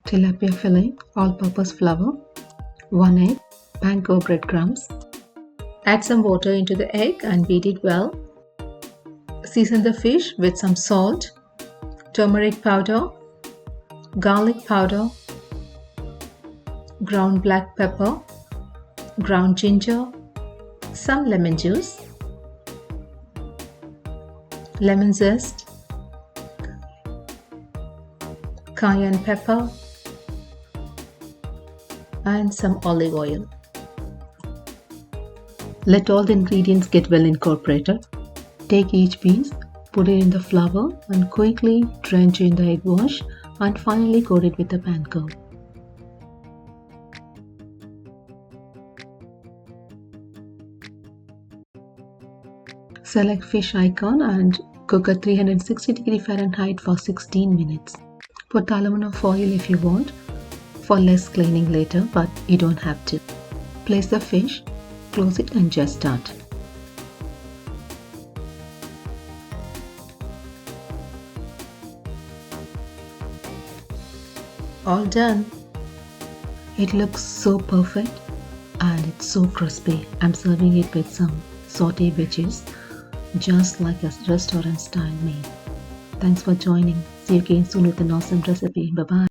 tilapia fillet, all-purpose flour, 1 egg, panko breadcrumbs. Add some water into the egg and beat it well. Season the fish with some salt, turmeric powder, garlic powder, ground black pepper, ground ginger, some lemon juice, lemon zest, cayenne pepper, and some olive oil. Let all the ingredients get well incorporated. Take each piece, put it in the flour and quickly drench in the egg wash and finally coat it with the panko. Select fish icon and cook at 360° Fahrenheit for 16 minutes. Put aluminum foil if you want for less cleaning later, but you don't have to. Place the fish, close it and just start. All done. It looks so perfect and it's so crispy. I'm serving it with some sauté veggies, just like a restaurant style meal. Thanks for joining. See you again soon with an awesome recipe. Bye bye.